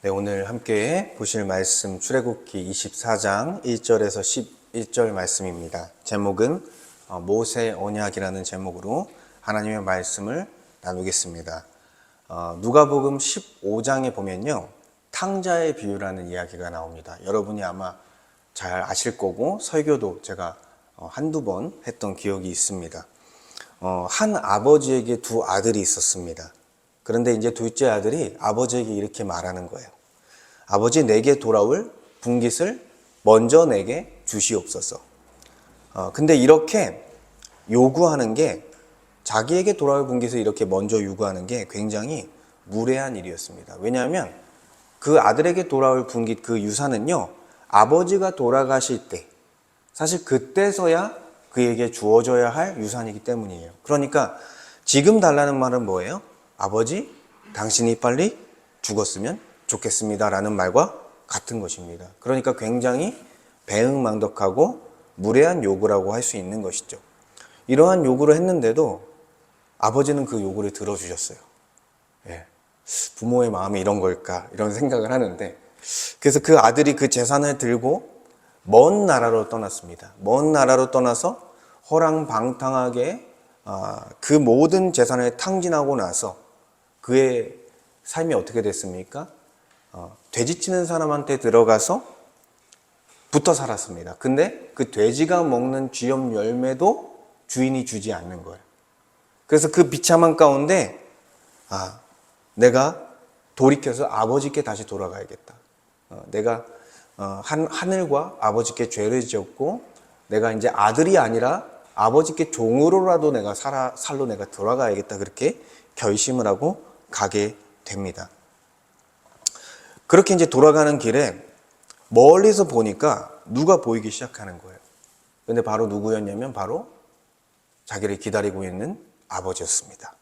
네, 오늘 함께 보실 말씀 출애굽기 24장 1절에서 11절 말씀입니다. 제목은 모세 언약이라는 제목으로 하나님의 말씀을 나누겠습니다. 누가복음 15장에 보면요, 탕자의 비유라는 이야기가 나옵니다. 여러분이 아마 잘 아실 거고 설교도 제가 한두 번 했던 기억이 있습니다. 한 아버지에게 두 아들이 있었습니다. 그런데 이제 둘째 아들이 아버지에게 이렇게 말하는 거예요. 아버지, 내게 돌아올 분깃을 먼저 내게 주시옵소서. 근데 이렇게 요구하는 게, 자기에게 돌아올 분깃을 이렇게 먼저 요구하는 게 굉장히 무례한 일이었습니다. 왜냐하면 그 아들에게 돌아올 분깃, 그 유산은요, 아버지가 돌아가실 때, 사실 그때서야 그에게 주어져야 할 유산이기 때문이에요. 그러니까 지금 달라는 말은 뭐예요? 아버지, 당신이 빨리 죽었으면 좋겠습니다 라는 말과 같은 것입니다. 그러니까 굉장히 배은망덕하고 무례한 요구라고 할 수 있는 것이죠. 이러한 요구를 했는데도 아버지는 그 요구를 들어주셨어요. 부모의 마음이 이런 걸까, 이런 생각을 하는데, 그래서 그 아들이 그 재산을 들고 먼 나라로 떠났습니다. 먼 나라로 떠나서 허랑방탕하게 그 모든 재산을 탕진하고 나서 그의 삶이 어떻게 됐습니까? 돼지치는 사람한테 들어가서 붙어 살았습니다. 근데 그 돼지가 먹는 쥐염 열매도 주인이 주지 않는 거예요. 그래서 그 비참한 가운데 내가 돌이켜서 아버지께 다시 돌아가야겠다. 내가 하늘과 아버지께 죄를 지었고 내가 이제 아들이 아니라 아버지께 종으로라도 내가 살로 내가 돌아가야겠다. 그렇게 결심을 하고 가게 됩니다. 그렇게 이제 돌아가는 길에 멀리서 보니까 누가 보이기 시작하는 거예요. 근데 바로 누구였냐면 바로 자기를 기다리고 있는 아버지였습니다.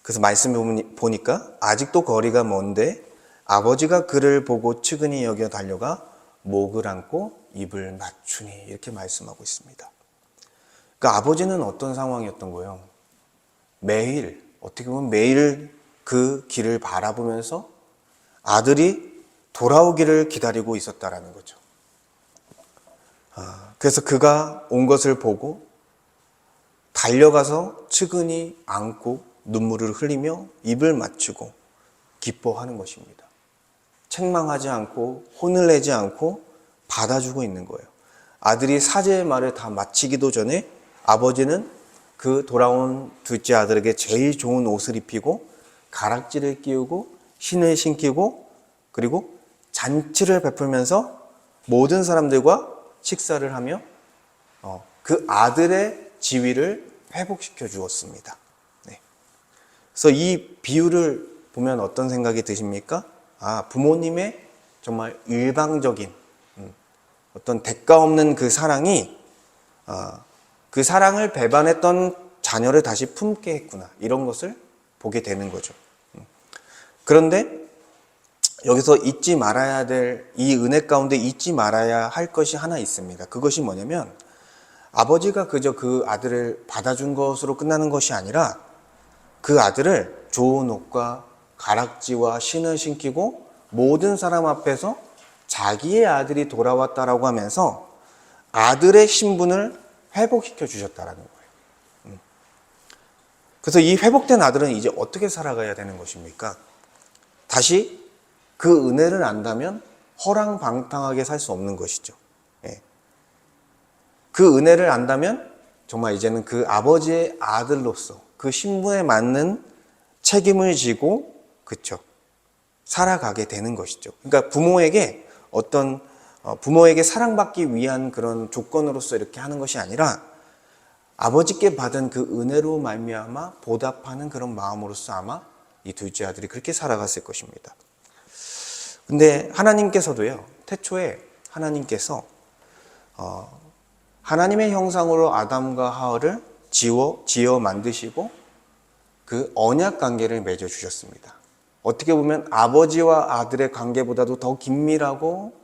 그래서 말씀을 보니까 아직도 거리가 먼데 아버지가 그를 보고 측은히 여겨 달려가 목을 안고 입을 맞추니, 이렇게 말씀하고 있습니다. 그러니까 아버지는 어떤 상황이었던 거예요? 매일, 어떻게 보면 매일 그 길을 바라보면서 아들이 돌아오기를 기다리고 있었다라는 거죠. 그래서 그가 온 것을 보고 달려가서 측은히 안고 눈물을 흘리며 입을 맞추고 기뻐하는 것입니다. 책망하지 않고 혼을 내지 않고 받아주고 있는 거예요. 아들이 사제의 말을 다 마치기도 전에 아버지는 그 돌아온 둘째 아들에게 제일 좋은 옷을 입히고 가락지를 끼우고 신을 신기고 그리고 잔치를 베풀면서 모든 사람들과 식사를 하며 그 아들의 지위를 회복시켜 주었습니다. 그래서 이 비유를 보면 어떤 생각이 드십니까? 부모님의 정말 일방적인 어떤 대가 없는 그 사랑이 그 사랑을 배반했던 자녀를 다시 품게 했구나, 이런 것을 보게 되는 거죠. 그런데 여기서 잊지 말아야 될, 이 은혜 가운데 잊지 말아야 할 것이 하나 있습니다. 그것이 뭐냐면 아버지가 그저 그 아들을 받아준 것으로 끝나는 것이 아니라 그 아들을 좋은 옷과 가락지와 신을 신기고 모든 사람 앞에서 자기의 아들이 돌아왔다라고 하면서 아들의 신분을 회복시켜 주셨다라는 거예요. 그래서 이 회복된 아들은 이제 어떻게 살아가야 되는 것입니까? 다시 그 은혜를 안다면 허랑방탕하게 살 수 없는 것이죠. 그 은혜를 안다면 정말 이제는 그 아버지의 아들로서 그 신분에 맞는 책임을 지고 살아가게 되는 것이죠. 그러니까 부모에게 사랑받기 위한 그런 조건으로서 이렇게 하는 것이 아니라 아버지께 받은 그 은혜로 말미암아 보답하는 그런 마음으로서 아마 이 둘째 아들이 그렇게 살아갔을 것입니다. 근데 하나님께서도요, 태초에 하나님께서 하나님의 형상으로 아담과 하와를 지어 만드시고 그 언약 관계를 맺어 주셨습니다. 어떻게 보면 아버지와 아들의 관계보다도 더 긴밀하고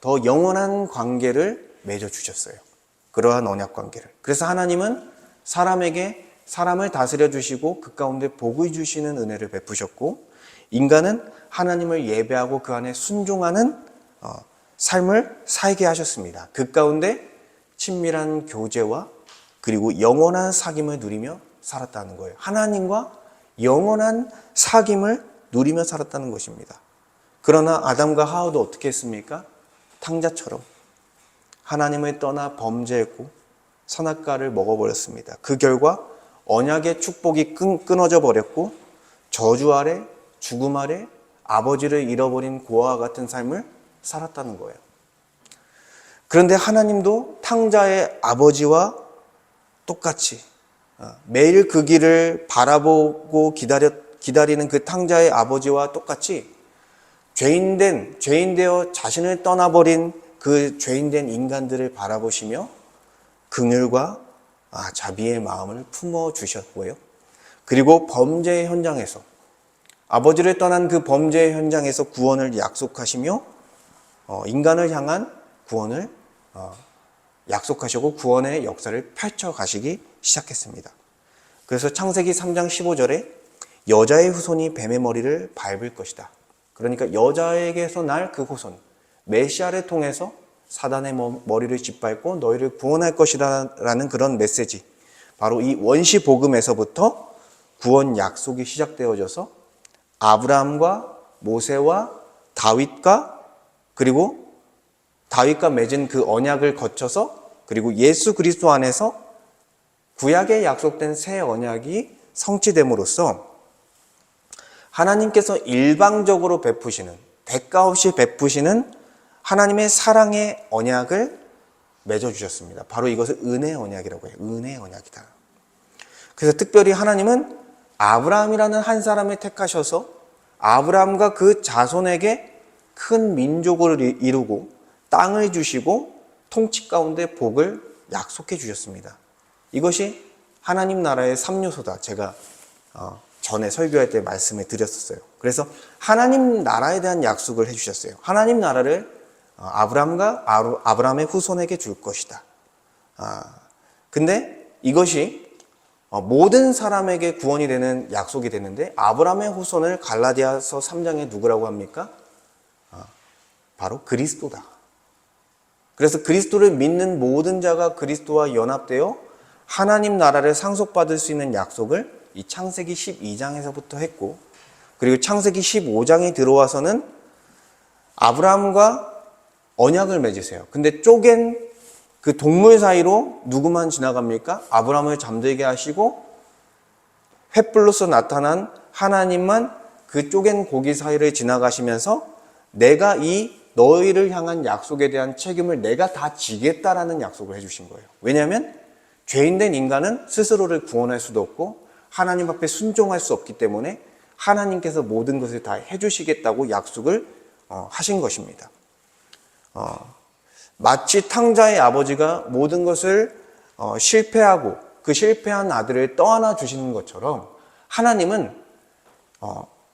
더 영원한 관계를 맺어 주셨어요. 그러한 언약 관계를. 그래서 하나님은 사람에게 사람을 다스려 주시고 그 가운데 복을 주시는 은혜를 베푸셨고, 인간은 하나님을 예배하고 그 안에 순종하는 삶을 살게 하셨습니다. 그 가운데 친밀한 교제와 그리고 영원한 사귐을 누리며 살았다는 거예요. 하나님과 영원한 사귐을 누리며 살았다는 것입니다. 그러나 아담과 하와도 어떻게 했습니까? 탕자처럼 하나님을 떠나 범죄했고 선악과를 먹어버렸습니다. 그 결과 언약의 축복이 끊어져 버렸고 저주 아래, 죽음 아래 아버지를 잃어버린 고아와 같은 삶을 살았다는 거예요. 그런데 하나님도 탕자의 아버지와 똑같이 매일 그 길을 바라보고 기다리는 그 탕자의 아버지와 똑같이 죄인되어 자신을 떠나버린 그 죄인된 인간들을 바라보시며 긍휼과 자비의 마음을 품어주셨고요. 그리고 범죄의 현장에서 아버지를 떠난 그 범죄의 현장에서 구원을 약속하시며 인간을 향한 구원을 약속하시고 구원의 역사를 펼쳐가시기 시작했습니다. 그래서 창세기 3장 15절에 여자의 후손이 뱀의 머리를 밟을 것이다. 그러니까 여자에게서 날 그 후손, 메시아를 통해서 사단의 머리를 짓밟고 너희를 구원할 것이다 라는 그런 메시지, 바로 이 원시 복음에서부터 구원 약속이 시작되어져서 아브라함과 모세와 다윗과 그리고 다윗과 맺은 그 언약을 거쳐서 그리고 예수 그리스도 안에서 구약에 약속된 새 언약이 성취됨으로써 하나님께서 일방적으로 베푸시는, 대가 없이 베푸시는 하나님의 사랑의 언약을 맺어주셨습니다. 바로 이것을 은혜의 언약이라고 해요. 은혜의 언약이다. 그래서 특별히 하나님은 아브라함이라는 한 사람을 택하셔서 아브라함과 그 자손에게 큰 민족을 이루고 땅을 주시고 통치 가운데 복을 약속해 주셨습니다. 이것이 하나님 나라의 3요소다. 제가 전에 설교할 때 말씀을 드렸었어요. 그래서 하나님 나라에 대한 약속을 해주셨어요. 하나님 나라를 아브라함과 아브라함의 후손에게 줄 것이다. 근데 이것이 모든 사람에게 구원이 되는 약속이 되는데 아브라함의 후손을 갈라디아서 3장에 누구라고 합니까? 바로 그리스도다. 그래서 그리스도를 믿는 모든 자가 그리스도와 연합되어 하나님 나라를 상속받을 수 있는 약속을 이 창세기 12장에서부터 했고, 그리고 창세기 15장에 들어와서는 아브라함과 언약을 맺으세요. 근데 쪼갠 그 동물 사이로 누구만 지나갑니까? 아브라함을 잠들게 하시고 횃불로서 나타난 하나님만 그 쪼갠 고기 사이를 지나가시면서 내가 이 너희를 향한 약속에 대한 책임을 내가 다 지겠다라는 약속을 해주신 거예요. 왜냐하면 죄인된 인간은 스스로를 구원할 수도 없고 하나님 앞에 순종할 수 없기 때문에 하나님께서 모든 것을 다 해주시겠다고 약속을 하신 것입니다. 마치 탕자의 아버지가 모든 것을 실패하고 그 실패한 아들을 떠안아 주시는 것처럼 하나님은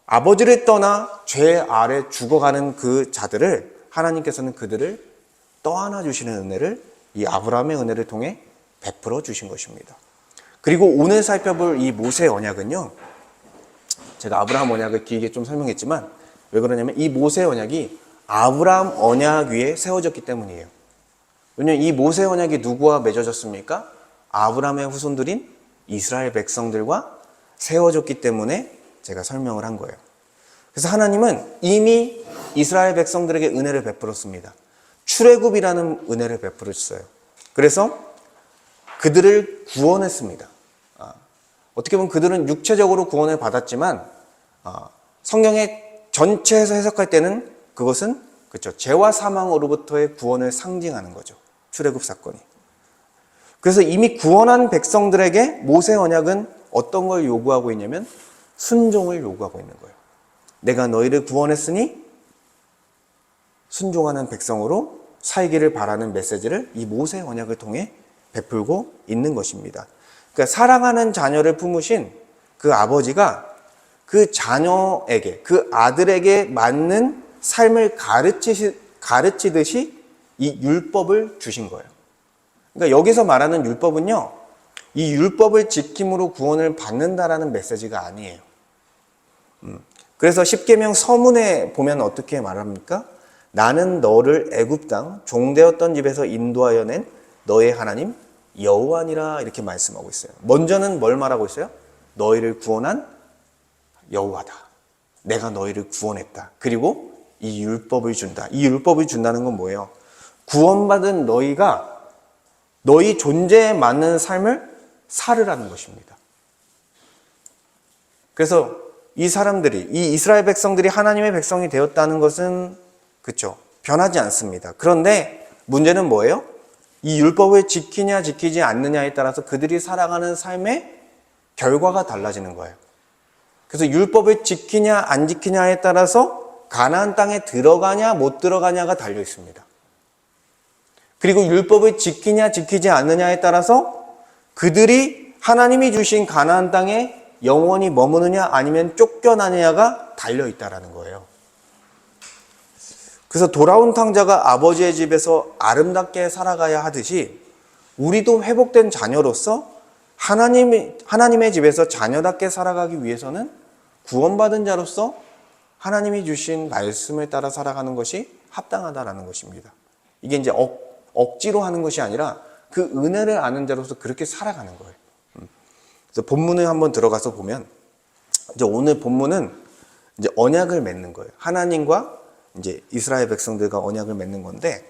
아버지를 떠나 죄 아래 죽어가는 그 자들을 하나님께서는 그들을 떠안아 주시는 은혜를 이 아브라함의 은혜를 통해 베풀어 주신 것입니다. 그리고 오늘 살펴볼 이 모세 언약은요, 제가 아브라함 언약을 길게 좀 설명했지만 왜 그러냐면 이 모세 언약이 아브라함 언약 위에 세워졌기 때문이에요. 왜냐하면 이 모세 언약이 누구와 맺어졌습니까? 아브라함의 후손들인 이스라엘 백성들과 세워졌기 때문에 제가 설명을 한 거예요. 그래서 하나님은 이미 이스라엘 백성들에게 은혜를 베풀었습니다. 출애굽이라는 은혜를 베풀었어요. 그래서 그들을 구원했습니다. 어떻게 보면 그들은 육체적으로 구원을 받았지만 성경의 전체에서 해석할 때는 그것은 그렇죠. 죄와 사망으로부터의 구원을 상징하는 거죠. 출애굽 사건이. 그래서 이미 구원한 백성들에게 모세 언약은 어떤 걸 요구하고 있냐면 순종을 요구하고 있는 거예요. 내가 너희를 구원했으니 순종하는 백성으로 살기를 바라는 메시지를 이 모세 언약을 통해 베풀고 있는 것입니다. 그러니까 사랑하는 자녀를 품으신 그 아버지가 그 자녀에게, 그 아들에게 맞는 삶을 가르치듯이 이 율법을 주신 거예요. 그러니까 여기서 말하는 율법은요, 이 율법을 지킴으로 구원을 받는다라는 메시지가 아니에요. 그래서 십계명 서문에 보면 어떻게 말합니까? 나는 너를 애굽 땅 종되었던 집에서 인도하여 낸 너의 하나님 여호와니라 이렇게 말씀하고 있어요. 먼저는 뭘 말하고 있어요? 너희를 구원한 여호와다. 내가 너희를 구원했다. 그리고 이 율법을 준다. 이 율법을 준다는 건 뭐예요? 구원받은 너희가 너희 존재에 맞는 삶을 살으라는 것입니다. 그래서 이 사람들이, 이 이스라엘 백성들이 하나님의 백성이 되었다는 것은 그렇죠, 변하지 않습니다. 그런데 문제는 뭐예요? 이 율법을 지키냐 지키지 않느냐에 따라서 그들이 살아가는 삶의 결과가 달라지는 거예요. 그래서 율법을 지키냐 안 지키냐에 따라서 가나안 땅에 들어가냐 못 들어가냐가 달려 있습니다. 그리고 율법을 지키냐 지키지 않느냐에 따라서 그들이 하나님이 주신 가나안 땅에 영원히 머무느냐 아니면 쫓겨나느냐가 달려 있다라는 거예요. 그래서 돌아온 탕자가 아버지의 집에서 아름답게 살아가야 하듯이 우리도 회복된 자녀로서 하나님의 집에서 자녀답게 살아가기 위해서는 구원받은 자로서 하나님이 주신 말씀을 따라 살아가는 것이 합당하다라는 것입니다. 이게 이제 억지로 하는 것이 아니라 그 은혜를 아는 자로서 그렇게 살아가는 거예요. 그래서 본문에 한번 들어가서 보면 이제 오늘 본문은 이제 언약을 맺는 거예요. 하나님과 이제 이스라엘 백성들과 언약을 맺는 건데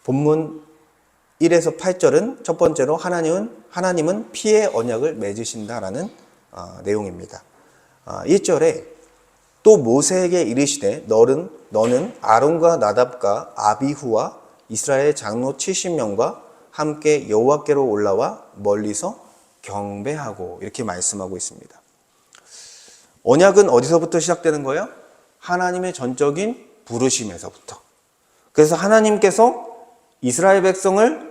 본문 1에서 8절은 첫 번째로 하나님은 피의 언약을 맺으신다라는 내용입니다. 1절에 또 모세에게 이르시되 너는 아론과 나답과 아비후와 이스라엘 장로 70명과 함께 여호와께로 올라와 멀리서 경배하고 이렇게 말씀하고 있습니다. 언약은 어디서부터 시작되는 거예요? 하나님의 전적인 부르심에서부터. 그래서 하나님께서 이스라엘 백성을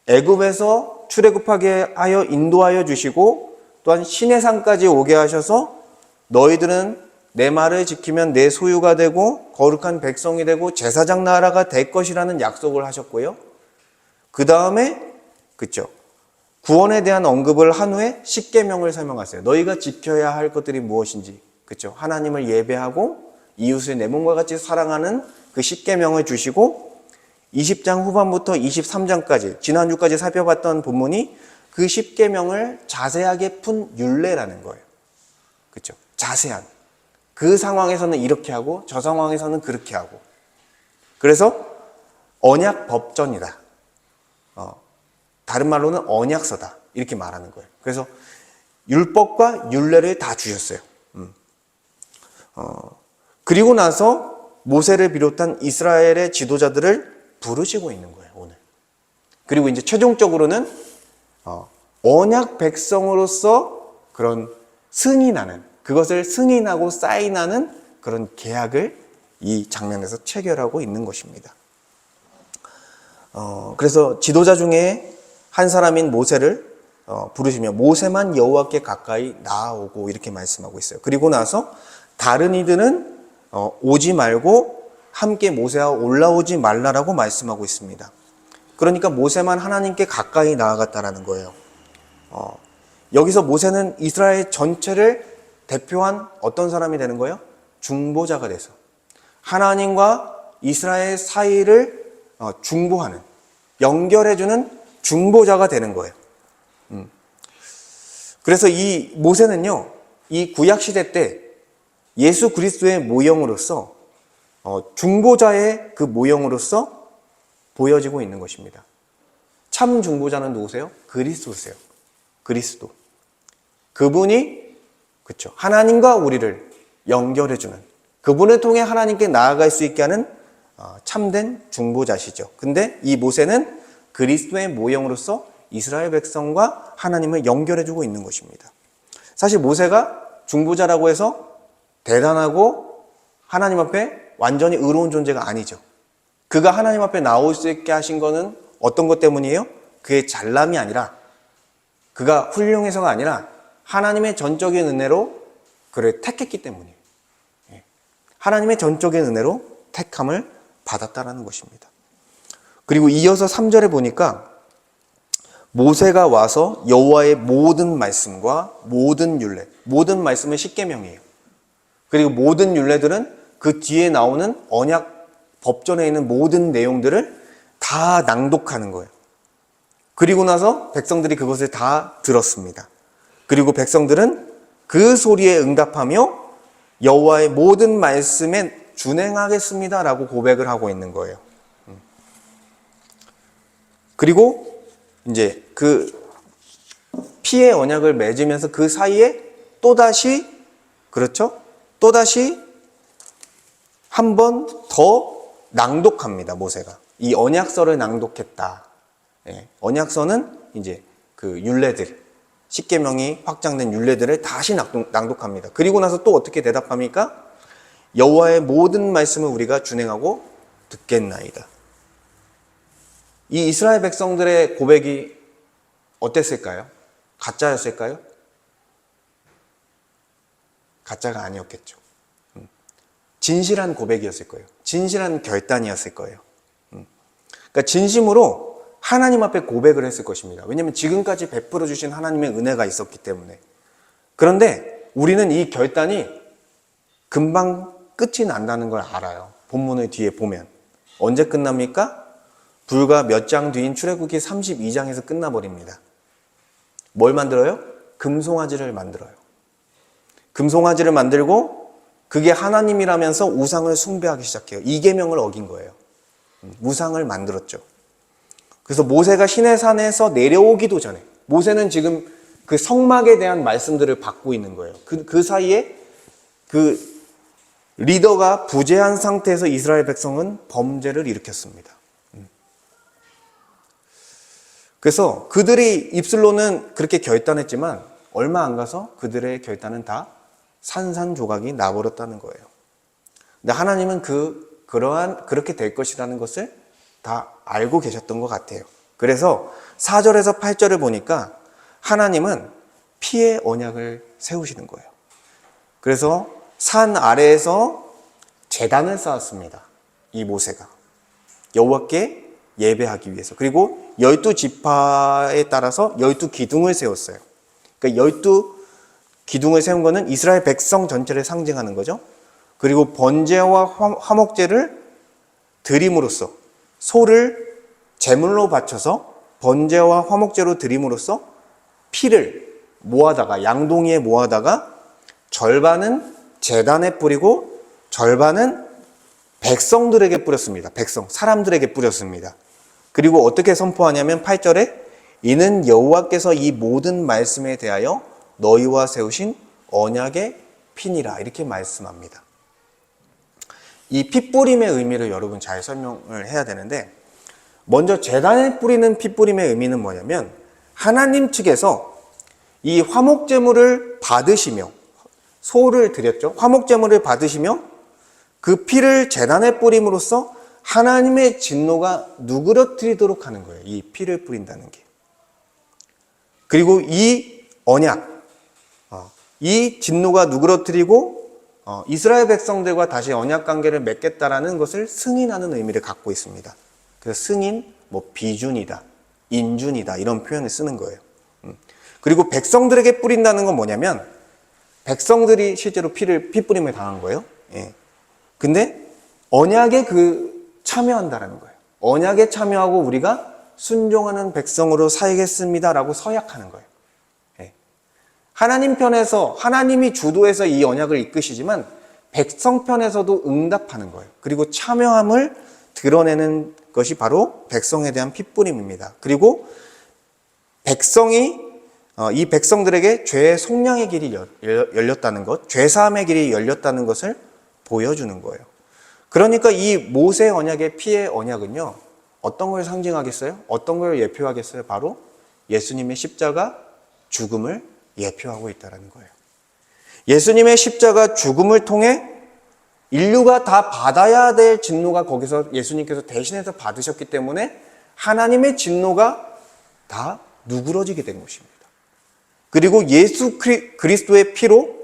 애굽에서 출애굽하게 하여 인도하여 주시고 또한 시내산까지 오게 하셔서 너희들은 내 말을 지키면 내 소유가 되고 거룩한 백성이 되고 제사장 나라가 될 것이라는 약속을 하셨고요. 그 다음에 그렇죠, 구원에 대한 언급을 한 후에 십계명을 설명하세요. 너희가 지켜야 할 것들이 무엇인지, 그렇죠, 하나님을 예배하고 이웃을 내 몸과 같이 사랑하는 그 십계명을 주시고 20장 후반부터 23장까지 지난주까지 살펴봤던 본문이 그 십계명을 자세하게 푼 율례라는 거예요. 그렇죠? 자세한. 그 상황에서는 이렇게 하고 저 상황에서는 그렇게 하고. 그래서 언약 법전이다. 다른 말로는 언약서다. 이렇게 말하는 거예요. 그래서 율법과 율례를 다 주셨어요. 그리고 나서 모세를 비롯한 이스라엘의 지도자들을 부르시고 있는 거예요, 오늘. 그리고 이제 최종적으로는 언약 백성으로서 그런 승인하는, 그것을 승인하고 사인하는 그런 계약을 이 장면에서 체결하고 있는 것입니다. 그래서 지도자 중에 한 사람인 모세를 부르시며 모세만 여호와께 가까이 나아오고 이렇게 말씀하고 있어요. 그리고 나서 다른 이들은 오지 말고 함께 모세와 올라오지 말라라고 말씀하고 있습니다. 그러니까 모세만 하나님께 가까이 나아갔다라는 거예요. 여기서 모세는 이스라엘 전체를 대표한 어떤 사람이 되는 거예요? 중보자가 돼서 하나님과 이스라엘 사이를 중보하는, 연결해주는 중보자가 되는 거예요. 그래서 이 모세는요, 이 구약시대 때 예수 그리스도의 모형으로서 중보자의 그 모형으로서 보여지고 있는 것입니다. 참 중보자는 누구세요? 그리스도세요. 그리스도. 그분이 그렇죠, 하나님과 우리를 연결해주는, 그분을 통해 하나님께 나아갈 수 있게 하는 참된 중보자시죠. 근데 이 모세는 그리스도의 모형으로서 이스라엘 백성과 하나님을 연결해주고 있는 것입니다. 사실 모세가 중보자라고 해서 대단하고 하나님 앞에 완전히 의로운 존재가 아니죠. 그가 하나님 앞에 나올 수 있게 하신 거는 어떤 것 때문이에요? 그의 잘남이 아니라, 그가 훌륭해서가 아니라 하나님의 전적인 은혜로 그를 택했기 때문이에요. 하나님의 전적인 은혜로 택함을 받았다라는 것입니다. 그리고 이어서 3절에 보니까 모세가 와서 여호와의 모든 말씀과 모든 율례, 모든 말씀은 십계명이에요. 그리고 모든 율례들은 그 뒤에 나오는 언약 법전에 있는 모든 내용들을 다 낭독하는 거예요. 그리고 나서 백성들이 그것을 다 들었습니다. 그리고 백성들은 그 소리에 응답하며 여호와의 모든 말씀에 준행하겠습니다라고 고백을 하고 있는 거예요. 그리고 이제 그 피의 언약을 맺으면서 그 사이에 또다시, 그렇죠? 또다시 한 번 더 낭독합니다, 모세가. 이 언약서를 낭독했다. 예, 언약서는 이제 그 율례들, 십계명이 확장된 율례들을 다시 낭독합니다. 그리고 나서 또 어떻게 대답합니까? 여호와의 모든 말씀을 우리가 준행하고 듣겠나이다. 이 이스라엘 백성들의 고백이 어땠을까요? 가짜였을까요? 가짜가 아니었겠죠. 진실한 고백이었을 거예요. 진실한 결단이었을 거예요. 그러니까 진심으로 하나님 앞에 고백을 했을 것입니다. 왜냐하면 지금까지 베풀어 주신 하나님의 은혜가 있었기 때문에. 그런데 우리는 이 결단이 금방 끝이 난다는 걸 알아요. 본문을 뒤에 보면. 언제 끝납니까? 불과 몇 장 뒤인 출애굽기 32장에서 끝나버립니다. 뭘 만들어요? 금송아지를 만들어요. 금송아지를 만들고 그게 하나님이라면서 우상을 숭배하기 시작해요. 이 계명을 어긴 거예요. 우상을 만들었죠. 그래서 모세가 시내산에서 내려오기도 전에, 모세는 지금 그 성막에 대한 말씀들을 받고 있는 거예요. 그 사이에 그 리더가 부재한 상태에서 이스라엘 백성은 범죄를 일으켰습니다. 그래서 그들이 입술로는 그렇게 결단했지만 얼마 안 가서 그들의 결단은 다 산산조각이 나버렸다는 거예요. 근데 하나님은 그렇게 될 것이라는 것을 다 알고 계셨던 것 같아요. 그래서 4절에서 8절을 보니까 하나님은 피의 언약을 세우시는 거예요. 그래서 산 아래에서 제단을 쌓았습니다. 이 모세가 여호와께 예배하기 위해서. 그리고 12지파에 따라서 12기둥을 세웠어요. 그러니까 12기둥을 세운 거는 이스라엘 백성 전체를 상징하는 거죠. 그리고 번제와 화목제를 드림으로써, 소를 제물로 바쳐서 번제와 화목제로 드림으로써 피를 모아다가, 양동이에 모아다가 절반은 제단에 뿌리고 절반은 백성들에게 뿌렸습니다. 사람들에게 뿌렸습니다. 그리고 어떻게 선포하냐면 8절에 이는 여호와께서 이 모든 말씀에 대하여 너희와 세우신 언약의 피니라, 이렇게 말씀합니다. 이 핏뿌림의 의미를 여러분 잘 설명을 해야 되는데, 먼저 제단에 뿌리는 핏뿌림의 의미는 뭐냐면 하나님 측에서 이 화목제물을 받으시며, 소를 드렸죠. 화목제물을 받으시며 그 피를 제단에 뿌림으로써 하나님의 진노가 누그러뜨리도록 하는 거예요. 이 피를 뿌린다는 게. 그리고 이 언약, 이 진노가 누그러뜨리고 이스라엘 백성들과 다시 언약 관계를 맺겠다라는 것을 승인하는 의미를 갖고 있습니다. 그래서 승인, 비준이다, 인준이다, 이런 표현을 쓰는 거예요. 그리고 백성들에게 뿌린다는 건 뭐냐면 백성들이 실제로 핏뿌림을 당한 거예요. 예. 근데 언약에 참여한다라는 거예요. 언약에 참여하고 우리가 순종하는 백성으로 살겠습니다라고 서약하는 거예요. 예. 하나님 편에서, 하나님이 주도해서 이 언약을 이끄시지만 백성 편에서도 응답하는 거예요. 그리고 참여함을 드러내는 것이 바로 백성에 대한 핏뿌림입니다. 그리고 이 백성들에게 죄의 속량의 길이 열렸다는 것, 죄사함의 길이 열렸다는 것을 보여주는 거예요. 그러니까 이 모세 언약의 피의 언약은요, 어떤 걸 상징하겠어요? 어떤 걸 예표하겠어요? 바로 예수님의 십자가 죽음을 예표하고 있다는 거예요. 예수님의 십자가 죽음을 통해 인류가 다 받아야 될 진노가 거기서 예수님께서 대신해서 받으셨기 때문에 하나님의 진노가 다 누그러지게 된 것입니다. 그리고 예수 그리스도의 피로,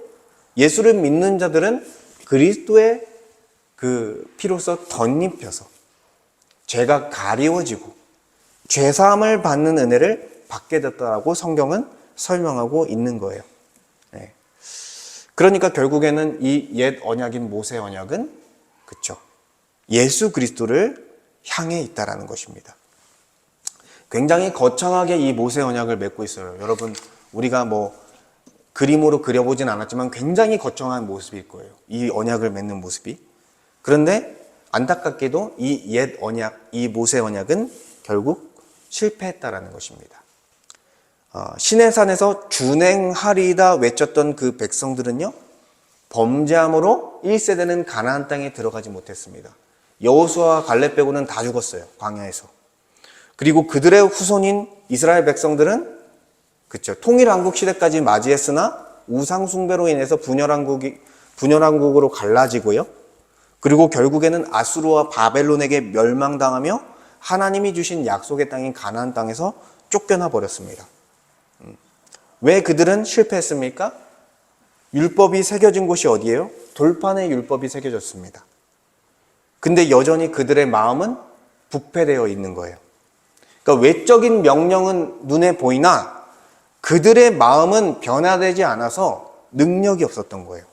예수를 믿는 자들은 그리스도의 그 피로서 덧입혀서 죄가 가리워지고 죄사함을 받는 은혜를 받게 됐다라고 성경은 설명하고 있는 거예요. 네. 그러니까 결국에는 이 옛 언약인 모세 언약은 그쵸, 예수 그리스도를 향해 있다라는 것입니다. 굉장히 거창하게 이 모세 언약을 맺고 있어요. 여러분, 우리가 뭐 그림으로 그려보진 않았지만 굉장히 거창한 모습일 거예요. 이 언약을 맺는 모습이. 그런데 안타깝게도 이 옛 언약, 이 모세 언약은 결국 실패했다라는 것입니다. 시내산에서 준행하리이다 외쳤던 그 백성들은요, 범죄함으로 1세대는 가나안 땅에 들어가지 못했습니다. 여호수아와 갈렙 빼고는 다 죽었어요, 광야에서. 그리고 그들의 후손인 이스라엘 백성들은 그쵸, 통일왕국 시대까지 맞이했으나 우상숭배로 인해서 분열왕국으로 갈라지고요. 그리고 결국에는 아수르와 바벨론에게 멸망당하며 하나님이 주신 약속의 땅인 가나안 땅에서 쫓겨나 버렸습니다. 왜 그들은 실패했습니까? 율법이 새겨진 곳이 어디예요? 돌판에 율법이 새겨졌습니다. 근데 여전히 그들의 마음은 부패되어 있는 거예요. 그러니까 외적인 명령은 눈에 보이나 그들의 마음은 변화되지 않아서 능력이 없었던 거예요.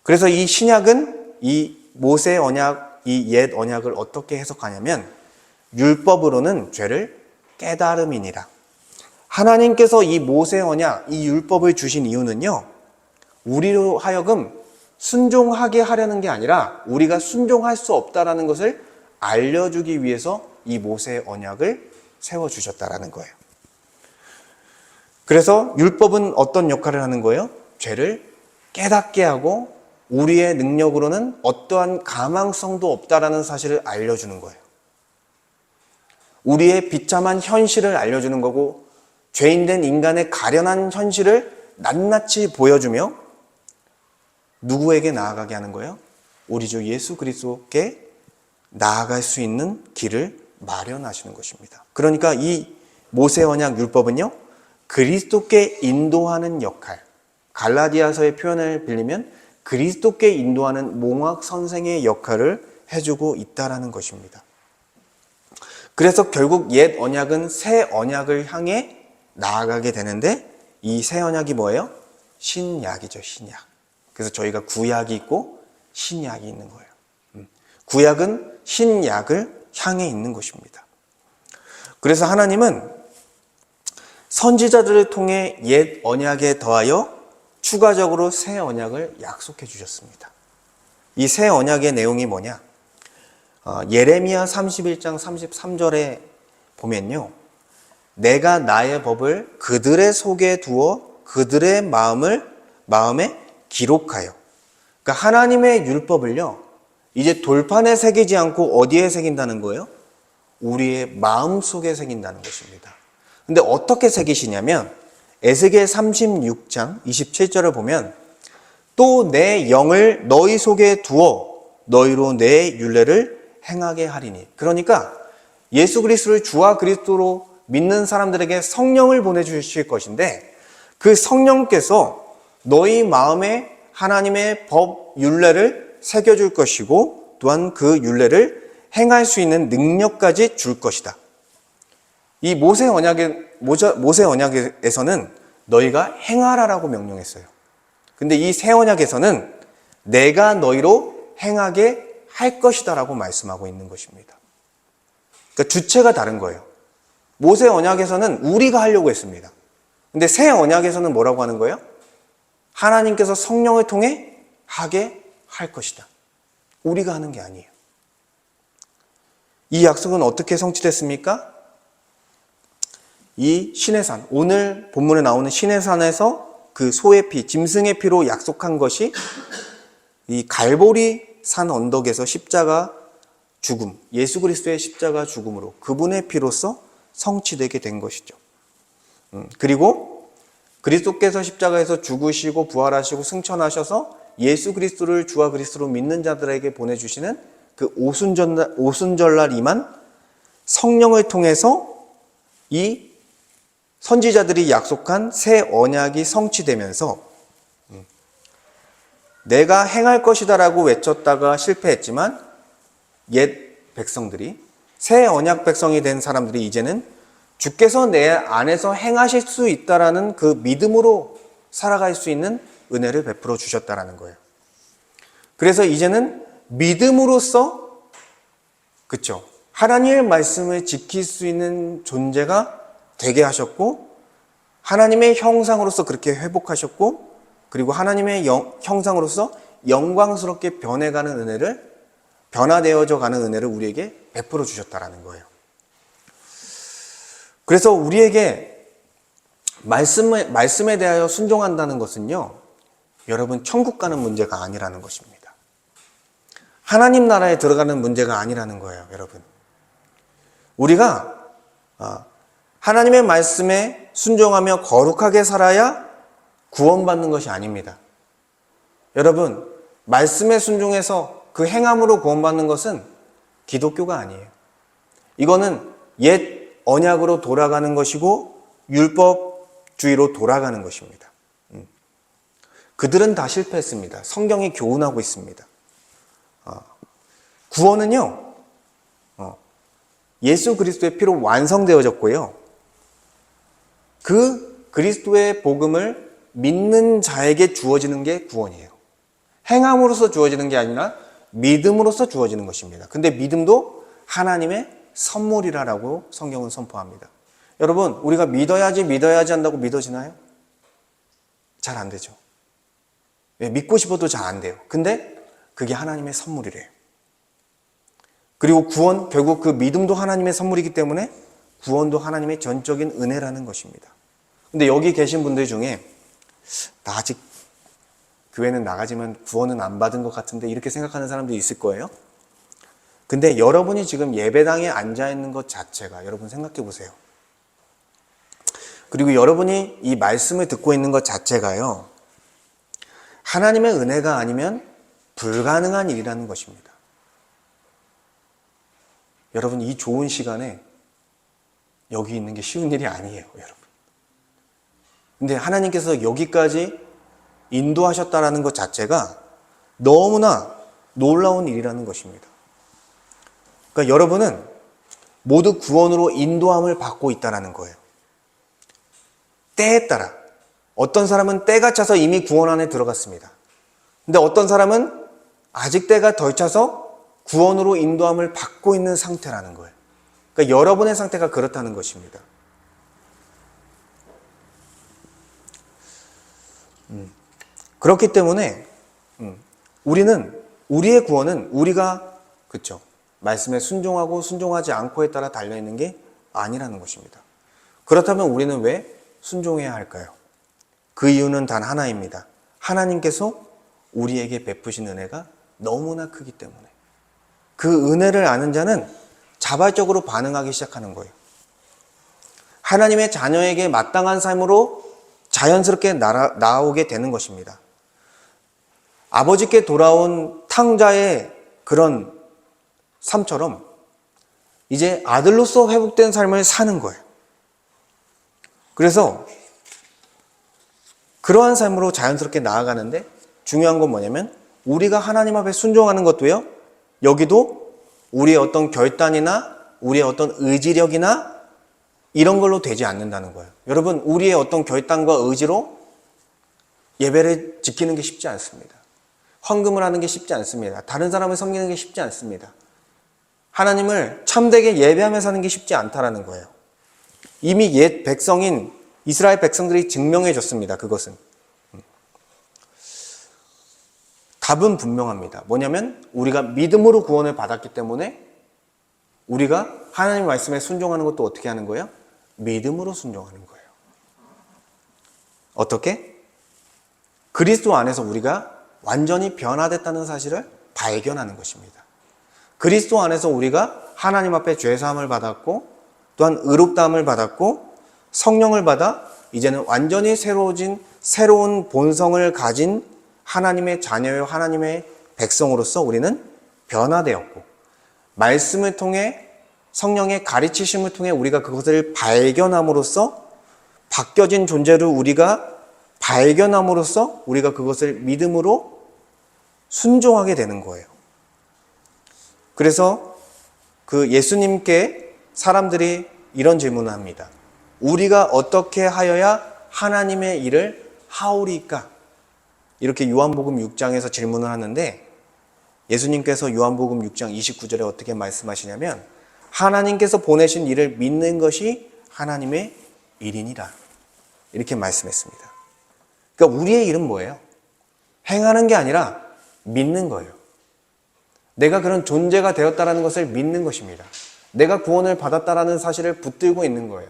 그래서 이 신약은 이 모세 언약, 이 옛 언약을 어떻게 해석하냐면 율법으로는 죄를 깨달음이니라. 하나님께서 이 모세 언약, 이 율법을 주신 이유는요, 우리로 하여금 순종하게 하려는 게 아니라 우리가 순종할 수 없다라는 것을 알려주기 위해서 이 모세 언약을 세워주셨다라는 거예요. 그래서 율법은 어떤 역할을 하는 거예요? 죄를 깨닫게 하고 우리의 능력으로는 어떠한 가망성도 없다라는 사실을 알려주는 거예요. 우리의 비참한 현실을 알려주는 거고 죄인된 인간의 가련한 현실을 낱낱이 보여주며 누구에게 나아가게 하는 거예요? 우리 주 예수 그리스도께 나아갈 수 있는 길을 마련하시는 것입니다. 그러니까 이 모세 언약 율법은요, 그리스도께 인도하는 역할, 갈라디아서의 표현을 빌리면 그리스도께 인도하는 몽학 선생의 역할을 해주고 있다라는 것입니다. 그래서 결국 옛 언약은 새 언약을 향해 나아가게 되는데 이 새 언약이 뭐예요? 신약이죠, 신약. 그래서 저희가 구약이 있고 신약이 있는 거예요. 구약은 신약을 향해 있는 것입니다. 그래서 하나님은 선지자들을 통해 옛 언약에 더하여 추가적으로 새 언약을 약속해 주셨습니다. 이 새 언약의 내용이 뭐냐? 예레미야 31장 33절에 보면요, 내가 나의 법을 그들의 속에 두어 그들의 마음에 기록하여. 그러니까 하나님의 율법을요, 이제 돌판에 새기지 않고 어디에 새긴다는 거예요? 우리의 마음 속에 새긴다는 것입니다. 근데 어떻게 새기시냐면 에스겔 36장 27절을 보면 또 내 영을 너희 속에 두어 너희로 내 율례를 행하게 하리니. 그러니까 예수 그리스도를 주와 그리스도로 믿는 사람들에게 성령을 보내주실 것인데 그 성령께서 너희 마음에 하나님의 법 율례를 새겨줄 것이고 또한 그 율례를 행할 수 있는 능력까지 줄 것이다. 이 모세 언약에서는 너희가 행하라라고 명령했어요. 근데 이 새 언약에서는 내가 너희로 행하게 할 것이다라고 말씀하고 있는 것입니다. 그러니까 주체가 다른 거예요. 모세 언약에서는 우리가 하려고 했습니다. 근데 새 언약에서는 뭐라고 하는 거예요? 하나님께서 성령을 통해 하게 할 것이다. 우리가 하는 게 아니에요. 이 약속은 어떻게 성취됐습니까? 이 시내산, 오늘 본문에 나오는 시내산에서 그 소의 피, 짐승의 피로 약속한 것이 이 갈보리 산 언덕에서 십자가 죽음, 예수 그리스도의 십자가 죽음으로 그분의 피로써 성취되게 된 것이죠. 그리고 그리스도께서 십자가에서 죽으시고 부활하시고 승천하셔서 예수 그리스도를 주와 그리스도로 믿는 자들에게 보내주시는 그 오순절날 임한 성령을 통해서 이 선지자들이 약속한 새 언약이 성취되면서 내가 행할 것이다라고 외쳤다가 실패했지만 옛 백성들이, 새 언약 백성이 된 사람들이 이제는 주께서 내 안에서 행하실 수 있다라는 그 믿음으로 살아갈 수 있는 은혜를 베풀어 주셨다라는 거예요. 그래서 이제는 믿음으로써, 그쵸, 하나님의 말씀을 지킬 수 있는 존재가 되게 하셨고, 하나님의 형상으로서 그렇게 회복하셨고, 그리고 하나님의 형상으로서 영광스럽게 변화되어져 가는 은혜를 우리에게 베풀어 주셨다라는 거예요. 그래서 우리에게 말씀에 대하여 순종한다는 것은요, 여러분, 천국 가는 문제가 아니라는 것입니다. 하나님 나라에 들어가는 문제가 아니라는 거예요, 여러분. 우리가 하나님의 말씀에 순종하며 거룩하게 살아야 구원받는 것이 아닙니다. 여러분, 말씀에 순종해서 그 행함으로 구원받는 것은 기독교가 아니에요. 이거는 옛 언약으로 돌아가는 것이고 율법주의로 돌아가는 것입니다. 그들은 다 실패했습니다. 성경이 교훈하고 있습니다. 구원은요, 예수 그리스도의 피로 완성되어졌고요. 그 그리스도의 복음을 믿는 자에게 주어지는 게 구원이에요. 행함으로써 주어지는 게 아니라 믿음으로써 주어지는 것입니다. 근데 믿음도 하나님의 선물이라고 성경은 선포합니다. 여러분, 우리가 믿어야지 한다고 믿어지나요? 잘 안 되죠. 믿고 싶어도 잘 안 돼요. 근데 그게 하나님의 선물이래요. 그리고 구원, 결국 그 믿음도 하나님의 선물이기 때문에 구원도 하나님의 전적인 은혜라는 것입니다. 근데 여기 계신 분들 중에 나 아직 교회는 나가지만 구원은 안 받은 것 같은데 이렇게 생각하는 사람들이 있을 거예요. 근데 여러분이 지금 예배당에 앉아 있는 것 자체가, 여러분 생각해 보세요. 그리고 여러분이 이 말씀을 듣고 있는 것 자체가요, 하나님의 은혜가 아니면 불가능한 일이라는 것입니다. 여러분, 이 좋은 시간에 여기 있는 게 쉬운 일이 아니에요, 여러분. 근데 하나님께서 여기까지 인도하셨다라는 것 자체가 너무나 놀라운 일이라는 것입니다. 그러니까 여러분은 모두 구원으로 인도함을 받고 있다는 거예요. 때에 따라. 어떤 사람은 때가 차서 이미 구원 안에 들어갔습니다. 근데 어떤 사람은 아직 때가 덜 차서 구원으로 인도함을 받고 있는 상태라는 거예요. 그러니까 여러분의 상태가 그렇다는 것입니다. 그렇기 때문에 우리의 구원은 우리가, 그쵸, 말씀에 순종하고 순종하지 않고에 따라 달려있는 게 아니라는 것입니다. 그렇다면 우리는 왜 순종해야 할까요? 그 이유는 단 하나입니다. 하나님께서 우리에게 베푸신 은혜가 너무나 크기 때문에. 그 은혜를 아는 자는 자발적으로 반응하기 시작하는 거예요. 하나님의 자녀에게 마땅한 삶으로 자연스럽게 나오게 되는 것입니다. 아버지께 돌아온 탕자의 그런 삶처럼 이제 아들로서 회복된 삶을 사는 거예요. 그래서 그러한 삶으로 자연스럽게 나아가는데 중요한 건 뭐냐면 우리가 하나님 앞에 순종하는 것도요, 여기도 우리의 어떤 결단이나 우리의 어떤 의지력이나 이런 걸로 되지 않는다는 거예요. 여러분, 우리의 어떤 결단과 의지로 예배를 지키는 게 쉽지 않습니다. 헌금을 하는 게 쉽지 않습니다. 다른 사람을 섬기는 게 쉽지 않습니다. 하나님을 참되게 예배하며 사는 게 쉽지 않다라는 거예요. 이미 옛 백성인 이스라엘 백성들이 증명해 줬습니다. 그것은. 답은 분명합니다. 뭐냐면 우리가 믿음으로 구원을 받았기 때문에 우리가 하나님의 말씀에 순종하는 것도 어떻게 하는 거예요? 믿음으로 순종하는 거예요. 어떻게? 그리스도 안에서 우리가 완전히 변화됐다는 사실을 발견하는 것입니다. 그리스도 안에서 우리가 하나님 앞에 죄사함을 받았고 또한 의롭다함을 받았고 성령을 받아 이제는 완전히 새로운 본성을 가진 하나님의 자녀요 하나님의 백성으로서 우리는 변화되었고 말씀을 통해 성령의 가르치심을 통해 우리가 그것을 발견함으로써 바뀌어진 존재를 우리가 발견함으로써 우리가 그것을 믿음으로 순종하게 되는 거예요. 그래서 그 예수님께 사람들이 이런 질문을 합니다. 우리가 어떻게 하여야 하나님의 일을 하오리까? 이렇게 요한복음 6장에서 질문을 하는데 예수님께서 요한복음 6장 29절에 어떻게 말씀하시냐면 하나님께서 보내신 이를 믿는 것이 하나님의 일이니라 이렇게 말씀했습니다. 그러니까 우리의 일은 뭐예요? 행하는 게 아니라 믿는 거예요. 내가 그런 존재가 되었다는 것을 믿는 것입니다. 내가 구원을 받았다는 사실을 붙들고 있는 거예요.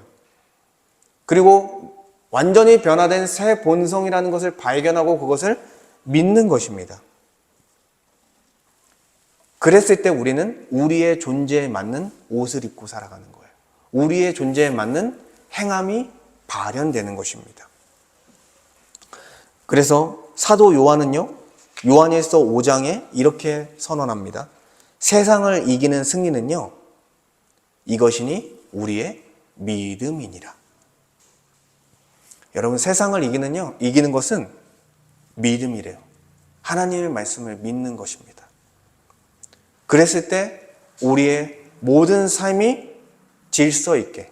그리고 완전히 변화된 새 본성이라는 것을 발견하고 그것을 믿는 것입니다. 그랬을 때 우리는 우리의 존재에 맞는 옷을 입고 살아가는 거예요. 우리의 존재에 맞는 행함이 발현되는 것입니다. 그래서 사도 요한은요, 요한일서 5장에 이렇게 선언합니다. 세상을 이기는 승리는요, 이것이니 우리의 믿음이니라. 여러분, 세상을 이기는 것은 믿음이래요. 하나님의 말씀을 믿는 것입니다. 그랬을 때 우리의 모든 삶이 질서 있게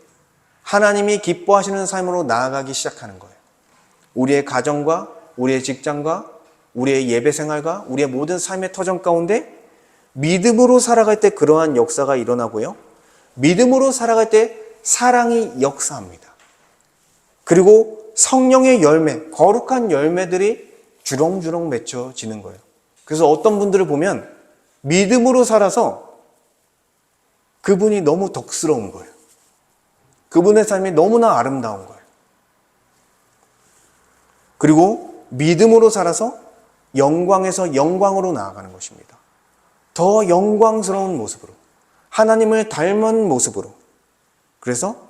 하나님이 기뻐하시는 삶으로 나아가기 시작하는 거예요. 우리의 가정과 우리의 직장과 우리의 예배 생활과 우리의 모든 삶의 터전 가운데 믿음으로 살아갈 때 그러한 역사가 일어나고요. 믿음으로 살아갈 때 사랑이 역사합니다. 그리고 성령의 열매, 거룩한 열매들이 주렁주렁 맺혀지는 거예요. 그래서 어떤 분들을 보면 믿음으로 살아서 그분이 너무 덕스러운 거예요. 그분의 삶이 너무나 아름다운 거예요. 그리고 믿음으로 살아서 영광에서 영광으로 나아가는 것입니다. 더 영광스러운 모습으로, 하나님을 닮은 모습으로, 그래서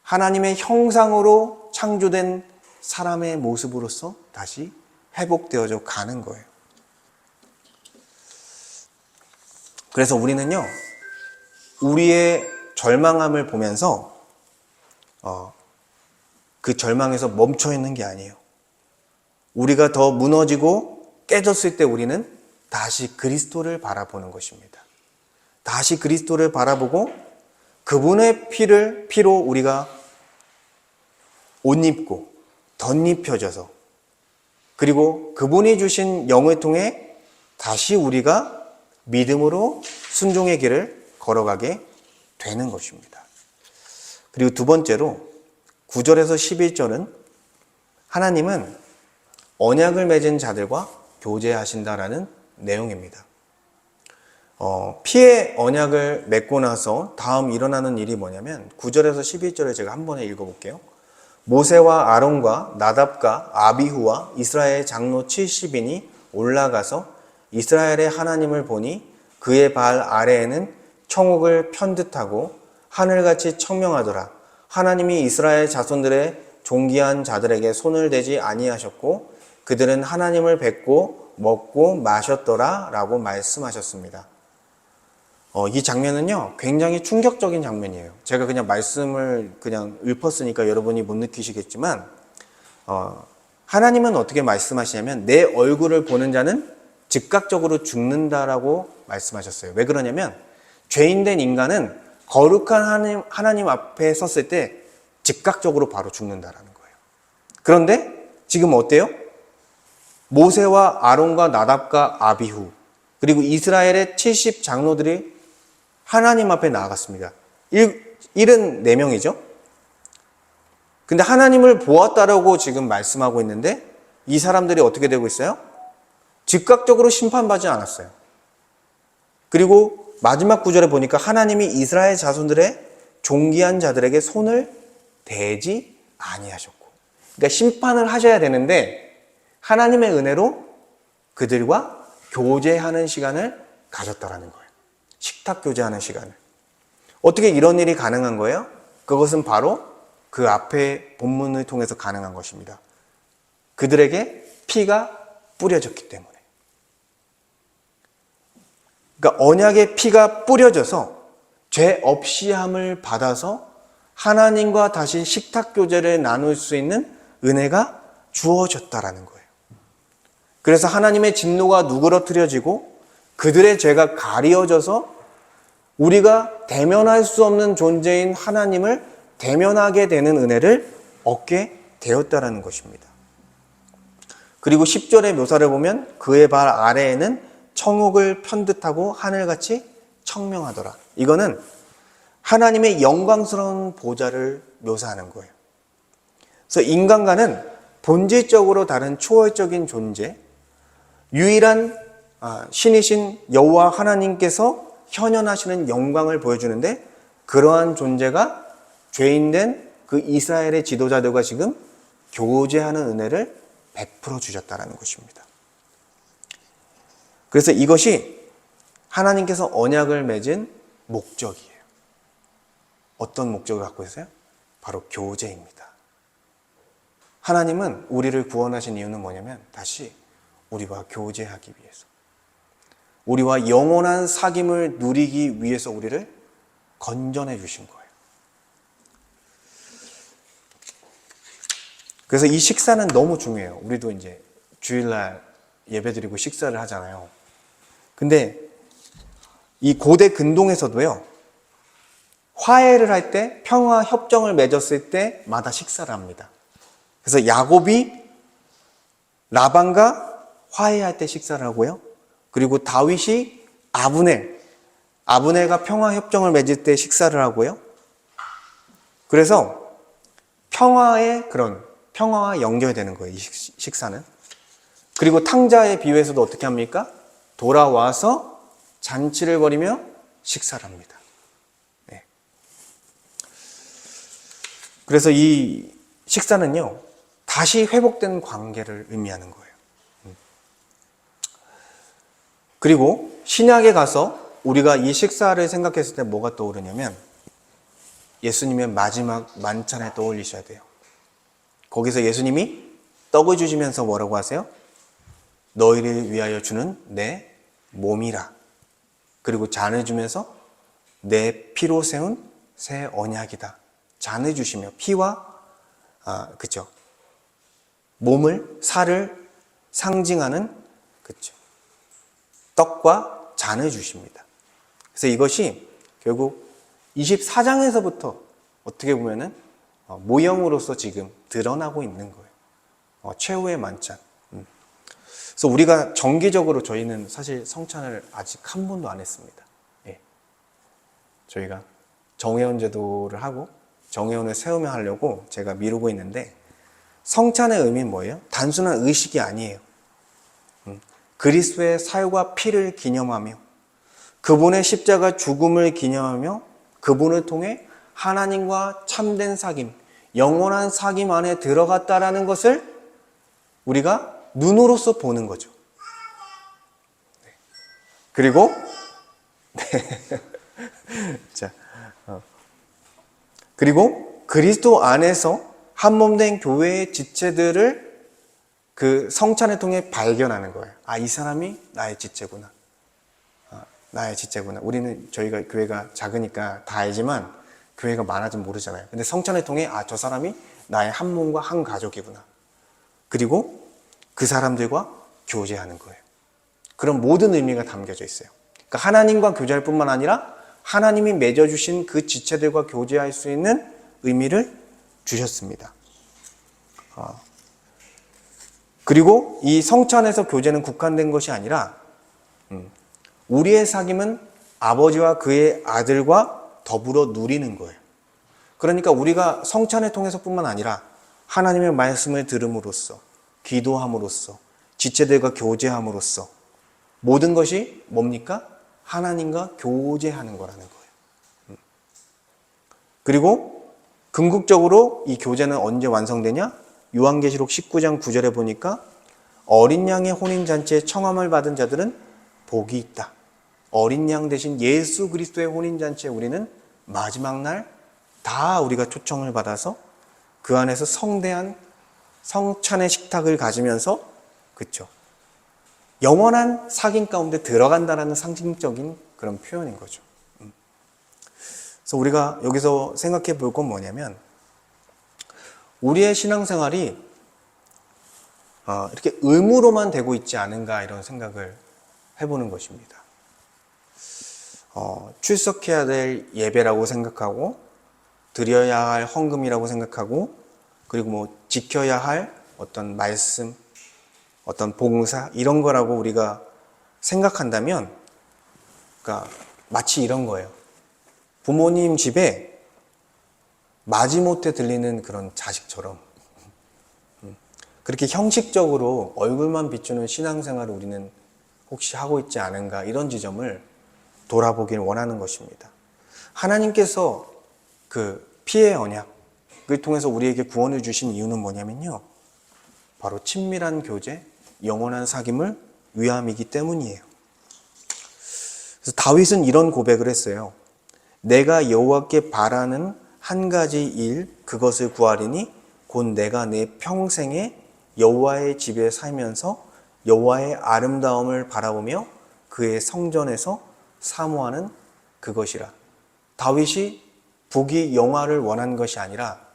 하나님의 형상으로 창조된 사람의 모습으로서 다시 회복되어져 가는 거예요. 그래서 우리는요, 우리의 절망함을 보면서 그 절망에서 멈춰 있는 게 아니에요. 우리가 더 무너지고 깨졌을 때 우리는 다시 그리스도를 바라보는 것입니다. 다시 그리스도를 바라보고 그분의 피로 우리가 옷 입고 덧입혀져서 그리고 그분이 주신 영을 통해 다시 우리가 믿음으로 순종의 길을 걸어가게 되는 것입니다. 그리고 두 번째로 9절에서 11절은 하나님은 언약을 맺은 자들과 교제하신다라는 내용입니다. 피의 언약을 맺고 나서 다음 일어나는 일이 뭐냐면 9절에서 11절을 제가 한 번에 읽어볼게요. 모세와 아론과 나답과 아비후와 이스라엘 장로 70인이 올라가서 이스라엘의 하나님을 보니 그의 발 아래에는 청옥을 편듯하고 하늘같이 청명하더라. 하나님이 이스라엘 자손들의 존귀한 자들에게 손을 대지 아니하셨고 그들은 하나님을 뵙고 먹고 마셨더라 라고 말씀하셨습니다. 이 장면은요 굉장히 충격적인 장면이에요. 제가 그냥 말씀을 그냥 읊었으니까 여러분이 못 느끼시겠지만 하나님은 어떻게 말씀하시냐면 내 얼굴을 보는 자는 즉각적으로 죽는다라고 말씀하셨어요. 왜 그러냐면 죄인된 인간은 거룩한 하나님 앞에 섰을 때 즉각적으로 바로 죽는다라는 거예요. 그런데 지금 어때요? 모세와 아론과 나답과 아비후 그리고 이스라엘의 70 장로들이 하나님 앞에 나아갔습니다. 74명이죠. 근데 하나님을 보았다라고 지금 말씀하고 있는데 이 사람들이 어떻게 되고 있어요? 즉각적으로 심판받지 않았어요. 그리고 마지막 구절에 보니까 하나님이 이스라엘 자손들의 존귀한 자들에게 손을 대지 아니하셨고, 그러니까 심판을 하셔야 되는데 하나님의 은혜로 그들과 교제하는 시간을 가졌다라는 거예요. 식탁 교제하는 시간을. 어떻게 이런 일이 가능한 거예요? 그것은 바로 그 앞에 본문을 통해서 가능한 것입니다. 그들에게 피가 뿌려졌기 때문에. 그러니까 언약의 피가 뿌려져서 죄 없이 함을 받아서 하나님과 다시 식탁 교제를 나눌 수 있는 은혜가 주어졌다라는 거예요. 그래서 하나님의 진노가 누그러뜨려지고 그들의 죄가 가려져서 우리가 대면할 수 없는 존재인 하나님을 대면하게 되는 은혜를 얻게 되었다라는 것입니다. 그리고 10절의 묘사를 보면 그의 발 아래에는 청옥을 편듯하고 하늘같이 청명하더라. 이거는 하나님의 영광스러운 보좌를 묘사하는 거예요. 그래서 인간과는 본질적으로 다른 초월적인 존재, 유일한 신이신 여호와 하나님께서 현현하시는 영광을 보여주는데, 그러한 존재가 죄인된 그 이스라엘의 지도자들과 지금 교제하는 은혜를 베풀어 주셨다는 것입니다. 그래서 이것이 하나님께서 언약을 맺은 목적이에요. 어떤 목적을 갖고 있어요? 바로 교제입니다. 하나님은 우리를 구원하신 이유는 뭐냐면 다시 우리와 교제하기 위해서, 우리와 영원한 사귐을 누리기 위해서 우리를 건전해 주신 거예요. 그래서 이 식사는 너무 중요해요. 우리도 이제 주일날 예배드리고 식사를 하잖아요. 근데 이 고대 근동에서도요, 화해를 할 때, 평화 협정을 맺었을 때마다 식사를 합니다. 그래서 야곱이 라반과 화해할 때 식사를 하고요. 그리고 다윗이 아브넬과 평화 협정을 맺을 때 식사를 하고요. 그래서 평화와 연결되는 거예요, 이 식사는. 그리고 탕자의 비유에서도 어떻게 합니까? 돌아와서 잔치를 벌이며 식사를 합니다. 네. 그래서 이 식사는요, 다시 회복된 관계를 의미하는 거예요. 그리고 신약에 가서 우리가 이 식사를 생각했을 때 뭐가 떠오르냐면 예수님의 마지막 만찬을 떠올리셔야 돼요. 거기서 예수님이 떡을 주시면서 뭐라고 하세요? 너희를 위하여 주는 내 몸이라. 그리고 잔을 주면서 내 피로 세운 새 언약이다. 잔을 주시며 피와 살을 상징하는 떡과 잔을 주십니다. 그래서 이것이 결국 24장에서부터 어떻게 보면은 모형으로서 지금 드러나고 있는 거예요. 최후의 만찬. 그래서 우리가 정기적으로 저희는 사실 성찬을 아직 한 번도 안 했습니다. 예. 저희가 정회원 제도를 하고 정회원을 세우며 하려고 제가 미루고 있는데, 성찬의 의미는 뭐예요? 단순한 의식이 아니에요. 그리스도의 살과 피를 기념하며 그분의 십자가 죽음을 기념하며 그분을 통해 하나님과 참된 사귐, 영원한 사귐 안에 들어갔다라는 것을 우리가 눈으로서 보는 거죠. 그리고 그리고 그리스도 안에서 한 몸 된 교회의 지체들을 그 성찬을 통해 발견하는 거예요. 이 사람이 나의 지체구나. 나의 지체구나. 저희가 교회가 작으니까 다 알지만 교회가 많아지면 모르잖아요. 근데 성찬을 통해 저 사람이 나의 한 몸과 한 가족이구나. 그리고 그 사람들과 교제하는 거예요. 그런 모든 의미가 담겨져 있어요. 그러니까 하나님과 교제할 뿐만 아니라 하나님이 맺어주신 그 지체들과 교제할 수 있는 의미를 주셨습니다. 그리고 이 성찬에서 교제는 국한된 것이 아니라 우리의 사귐은 아버지와 그의 아들과 더불어 누리는 거예요. 그러니까 우리가 성찬을 통해서 뿐만 아니라 하나님의 말씀을 들음으로써, 기도함으로써, 지체들과 교제함으로써 모든 것이 뭡니까? 하나님과 교제하는 거라는 거예요. 그리고 궁극적으로 이 교제는 언제 완성되냐? 요한계시록 19장 9절에 보니까 어린 양의 혼인잔치에 청함을 받은 자들은 복이 있다. 어린 양 대신 예수 그리스도의 혼인잔치에 우리는 마지막 날 다 우리가 초청을 받아서 그 안에서 성대한 성찬의 식탁을 가지면서 영원한 사귐 가운데 들어간다라는 상징적인 그런 표현인 거죠. 그래서 우리가 여기서 생각해 볼 건 뭐냐면 우리의 신앙생활이 이렇게 의무로만 되고 있지 않은가, 이런 생각을 해보는 것입니다. 출석해야 될 예배라고 생각하고 드려야 할 헌금이라고 생각하고, 그리고 지켜야 할 어떤 말씀, 어떤 봉사 이런 거라고 우리가 생각한다면, 그러니까 마치 이런 거예요. 부모님 집에 마지못해 들리는 그런 자식처럼 그렇게 형식적으로 얼굴만 비추는 신앙생활을 우리는 혹시 하고 있지 않은가, 이런 지점을 돌아보길 원하는 것입니다. 하나님께서 그 피의 언약을 통해서 우리에게 구원을 주신 이유는 뭐냐면요, 바로 친밀한 교제, 영원한 사귐을 위함이기 때문이에요. 그래서 다윗은 이런 고백을 했어요. 내가 여호와께 바라는 한 가지 일, 그것을 구하리니 곧 내가 내 평생에 여호와의 집에 살면서 여호와의 아름다움을 바라보며 그의 성전에서 사모하는 그것이라. 다윗이 부귀 영화를 원한 것이 아니라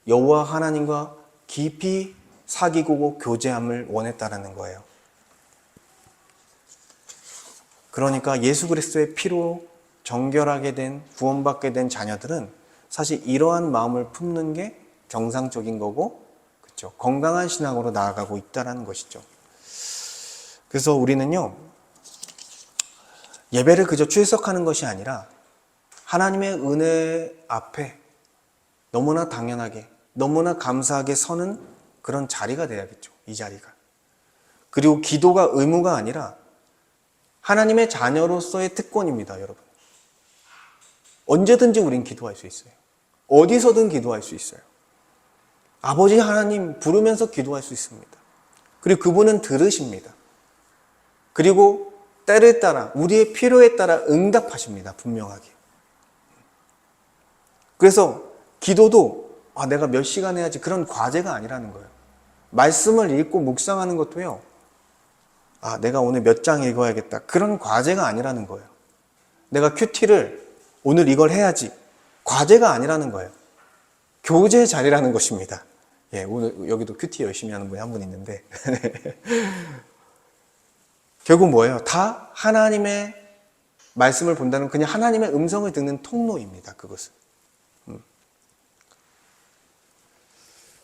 여호와 하나님과 깊이 사귀고 교제함을 원했다라는 거예요. 그러니까 예수 그리스도의 피로 정결하게 된, 구원받게 된 자녀들은 사실 이러한 마음을 품는 게 정상적인 거고, 그렇죠? 건강한 신앙으로 나아가고 있다는 것이죠. 그래서 우리는요, 예배를 그저 출석하는 것이 아니라 하나님의 은혜 앞에 너무나 당연하게, 너무나 감사하게 서는 그런 자리가 돼야겠죠. 이 자리가. 그리고 기도가 의무가 아니라 하나님의 자녀로서의 특권입니다, 여러분. 언제든지 우린 기도할 수 있어요. 어디서든 기도할 수 있어요. 아버지 하나님 부르면서 기도할 수 있습니다. 그리고 그분은 들으십니다. 그리고 때를 따라, 우리의 필요에 따라 응답하십니다, 분명하게. 그래서 기도도 내가 몇 시간 해야지, 그런 과제가 아니라는 거예요. 말씀을 읽고 묵상하는 것도요, 내가 오늘 몇 장 읽어야겠다, 그런 과제가 아니라는 거예요. 내가 큐티를 오늘 이걸 해야지, 과제가 아니라는 거예요. 교제의 자리라는 것입니다. 예, 오늘 여기도 큐티 열심히 하는 분이 한 분 있는데 결국 뭐예요? 다 하나님의 말씀을 본다는, 그냥 하나님의 음성을 듣는 통로입니다, 그것은.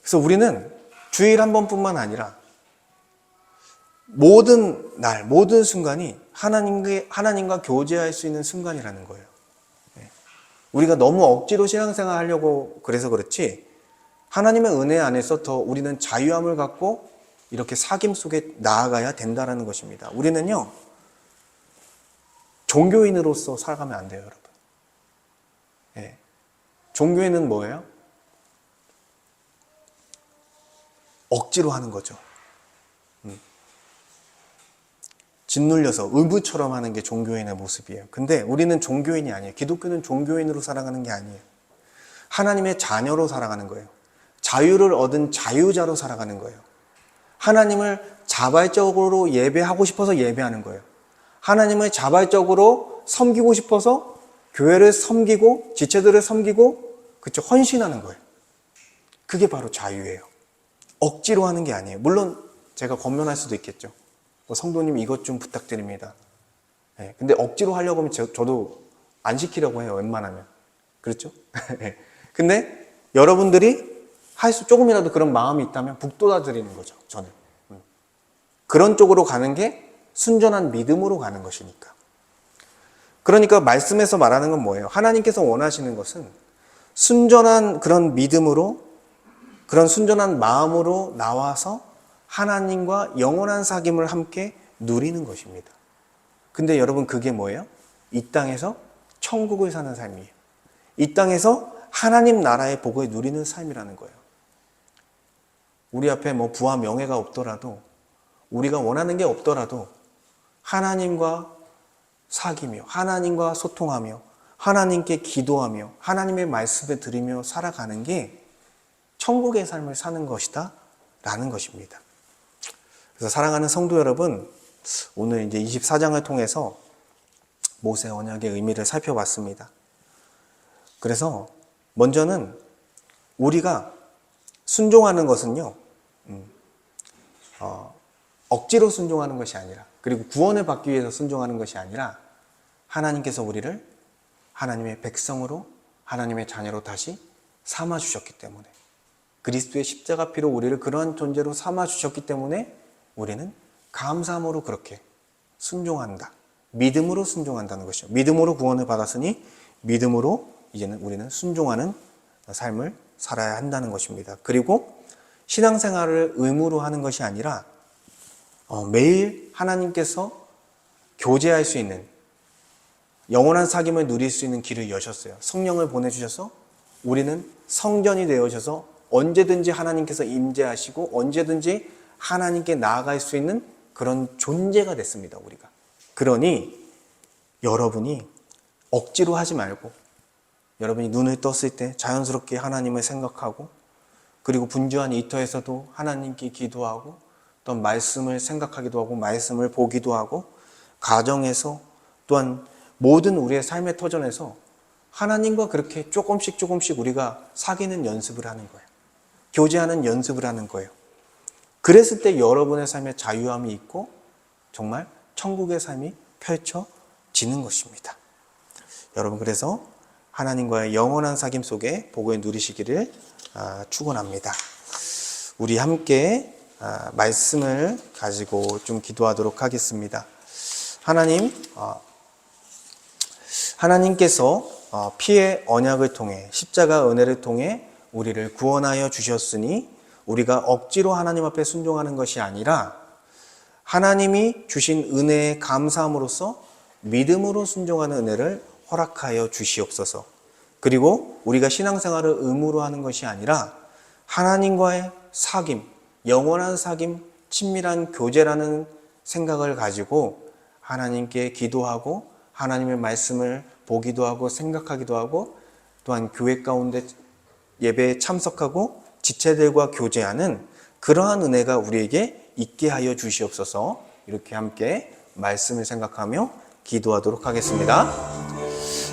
그래서 우리는 주일 한 번뿐만 아니라 모든 날, 모든 순간이 하나님과 교제할 수 있는 순간이라는 거예요. 우리가 너무 억지로 신앙생활 하려고 그래서 그렇지, 하나님의 은혜 안에서 더 우리는 자유함을 갖고 이렇게 사귐 속에 나아가야 된다는 것입니다. 우리는요, 종교인으로서 살아가면 안 돼요, 여러분. 예. 종교인은 뭐예요? 억지로 하는 거죠. 짓눌려서 의무처럼 하는 게 종교인의 모습이에요. 근데 우리는 종교인이 아니에요. 기독교는 종교인으로 살아가는 게 아니에요. 하나님의 자녀로 살아가는 거예요. 자유를 얻은 자유자로 살아가는 거예요. 하나님을 자발적으로 예배하고 싶어서 예배하는 거예요. 하나님을 자발적으로 섬기고 싶어서 교회를 섬기고 지체들을 섬기고, 그쵸, 헌신하는 거예요. 그게 바로 자유예요. 억지로 하는 게 아니에요. 물론 제가 권면할 수도 있겠죠. 성도님 이것 좀 부탁드립니다. 네, 근데 억지로 하려고 하면 저도 안 시키려고 해요, 웬만하면. 그렇죠? 근데 여러분들이 조금이라도 그런 마음이 있다면 북돋아 드리는 거죠, 저는. 그런 쪽으로 가는 게 순전한 믿음으로 가는 것이니까. 그러니까 말씀에서 말하는 건 뭐예요? 하나님께서 원하시는 것은 순전한 그런 믿음으로, 그런 순전한 마음으로 나와서 하나님과 영원한 사귐을 함께 누리는 것입니다. 근데 여러분, 그게 뭐예요? 이 땅에서 천국을 사는 삶이에요. 이 땅에서 하나님 나라의 복을 누리는 삶이라는 거예요. 우리 앞에 부와 명예가 없더라도, 우리가 원하는 게 없더라도 하나님과 사귀며, 하나님과 소통하며, 하나님께 기도하며, 하나님의 말씀을 들으며 살아가는 게 천국의 삶을 사는 것이다 라는 것입니다. 그래서 사랑하는 성도 여러분, 오늘 이제 24장을 통해서 모세 언약의 의미를 살펴봤습니다. 그래서 먼저는 우리가 순종하는 것은요, 억지로 순종하는 것이 아니라, 그리고 구원을 받기 위해서 순종하는 것이 아니라, 하나님께서 우리를 하나님의 백성으로, 하나님의 자녀로 다시 삼아주셨기 때문에, 그리스도의 십자가 피로 우리를 그러한 존재로 삼아주셨기 때문에 우리는 감사함으로 그렇게 순종한다. 믿음으로 순종한다는 것이죠. 믿음으로 구원을 받았으니 믿음으로 이제는 우리는 순종하는 삶을 살아야 한다는 것입니다. 그리고 신앙생활을 의무로 하는 것이 아니라 매일 하나님께서 교제할 수 있는 영원한 사귐을 누릴 수 있는 길을 여셨어요. 성령을 보내주셔서 우리는 성전이 되어져서 언제든지 하나님께서 임재하시고 언제든지 하나님께 나아갈 수 있는 그런 존재가 됐습니다. 우리가. 그러니 여러분이 억지로 하지 말고 여러분이 눈을 떴을 때 자연스럽게 하나님을 생각하고 그리고 분주한 일터에서도 하나님께 기도하고 또 말씀을 생각하기도 하고 말씀을 보기도 하고 가정에서 또한 모든 우리의 삶의 터전에서 하나님과 그렇게 조금씩 우리가 사귀는 연습을 하는 거예요. 교제하는 연습을 하는 거예요. 그랬을 때 여러분의 삶에 자유함이 있고 정말 천국의 삶이 펼쳐지는 것입니다. 여러분 그래서 하나님과의 영원한 사귐 속에 복을 누리시기를 축원합니다. 우리 함께 말씀을 가지고 좀 기도하도록 하겠습니다. 하나님께서 피의 언약을 통해 십자가 은혜를 통해 우리를 구원하여 주셨으니 우리가 억지로 하나님 앞에 순종하는 것이 아니라 하나님이 주신 은혜에 감사함으로써 믿음으로 순종하는 은혜를 허락하여 주시옵소서. 그리고 우리가 신앙생활을 의무로 하는 것이 아니라 하나님과의 사귐, 영원한 사귐, 친밀한 교제라는 생각을 가지고 하나님께 기도하고 하나님의 말씀을 보기도 하고 생각하기도 하고 또한 교회 가운데 예배에 참석하고 지체들과 교제하는 그러한 은혜가 우리에게 있게 하여 주시옵소서. 이렇게 함께 말씀을 생각하며 기도하도록 하겠습니다.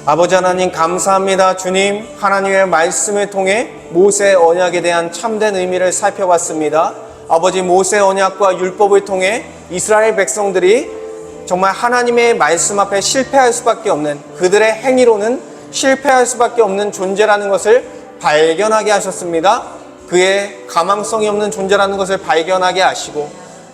아버지 하나님 감사합니다. 주님, 하나님의 말씀을 통해 모세 언약에 대한 참된 의미를 살펴봤습니다. 아버지, 모세 언약과 율법을 통해 이스라엘 백성들이 정말 하나님의 말씀 앞에 실패할 수밖에 없는, 그들의 행위로는 실패할 수밖에 없는 존재라는 것을 발견하게 하셨습니다. 그의 가망성이 없는 존재라는 것을 발견하게 하시고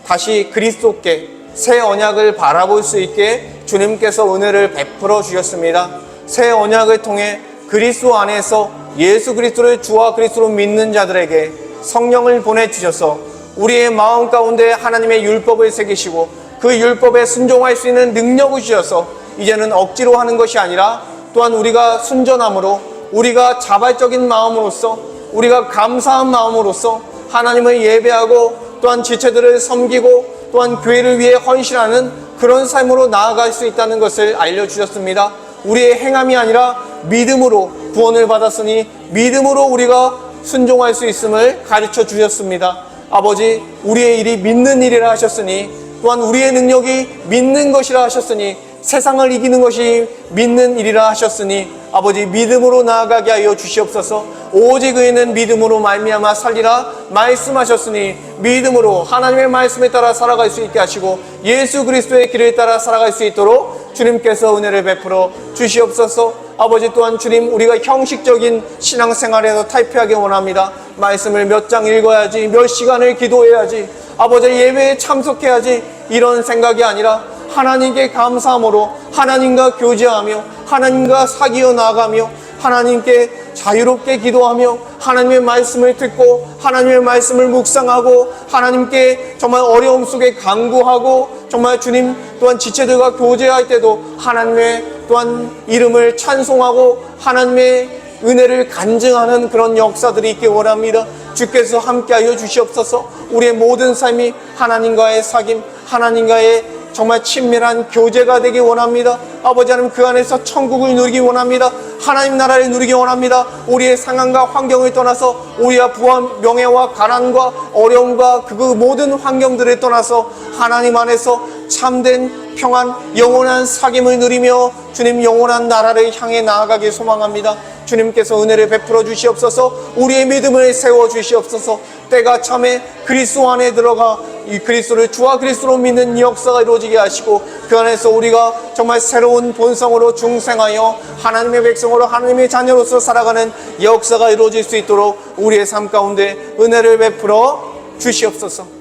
다시 그리스도께 새 언약을 바라볼 수 있게 주님께서 은혜를 베풀어 주셨습니다. 새 언약을 통해 그리스도 안에서 예수 그리스도를 주와 그리스도로 믿는 자들에게 성령을 보내주셔서 우리의 마음 가운데 하나님의 율법을 새기시고 그 율법에 순종할 수 있는 능력을 주셔서 이제는 억지로 하는 것이 아니라 또한 우리가 순전함으로, 우리가 자발적인 마음으로써, 우리가 감사한 마음으로써 하나님을 예배하고 또한 지체들을 섬기고 또한 교회를 위해 헌신하는 그런 삶으로 나아갈 수 있다는 것을 알려주셨습니다. 우리의 행함이 아니라 믿음으로 구원을 받았으니 믿음으로 우리가 순종할 수 있음을 가르쳐 주셨습니다. 아버지, 우리의 일이 믿는 일이라 하셨으니 또한 우리의 능력이 믿는 것이라 하셨으니 세상을 이기는 것이 믿는 일이라 하셨으니 아버지, 믿음으로 나아가게 하여 주시옵소서. 오직 의인은 믿음으로 말미암아 살리라 말씀하셨으니 믿음으로 하나님의 말씀에 따라 살아갈 수 있게 하시고 예수 그리스도의 길을 따라 살아갈 수 있도록 주님께서 은혜를 베풀어 주시옵소서. 아버지, 또한 주님, 우리가 형식적인 신앙생활에서 탈피하기 원합니다. 말씀을 몇 장 읽어야지, 몇 시간을 기도해야지, 아버지 예배에 참석해야지, 이런 생각이 아니라 하나님께 감사함으로 하나님과 교제하며 하나님과 사귀어 나가며 하나님께 자유롭게 기도하며 하나님의 말씀을 듣고 하나님의 말씀을 묵상하고 하나님께 정말 어려움 속에 간구하고 정말 주님 또한 지체들과 교제할 때도 하나님의 또한 이름을 찬송하고 하나님의 은혜를 간증하는 그런 역사들이 있기 원합니다. 주께서 함께하여 주시옵소서. 우리의 모든 삶이 하나님과의 사귐, 하나님과의 정말 친밀한 교제가 되기 원합니다. 아버지 하나님, 그 안에서 천국을 누리기 원합니다. 하나님 나라를 누리기 원합니다. 우리의 상황과 환경을 떠나서 우리와 부한 명예와 가난과 어려움과 그 모든 환경들을 떠나서 하나님 안에서 참된 평안, 영원한 사귐을 누리며 주님 영원한 나라를 향해 나아가길 소망합니다. 주님께서 은혜를 베풀어 주시옵소서. 우리의 믿음을 세워 주시옵소서. 때가 참에 그리스도 안에 들어가 이 그리스도를 주와 그리스도로 믿는 이 역사가 이루어지게 하시고 그 안에서 우리가 정말 새로운 본성으로 중생하여 하나님의 백성으로 하나님의 자녀로서 살아가는 역사가 이루어질 수 있도록 우리의 삶 가운데 은혜를 베풀어 주시옵소서.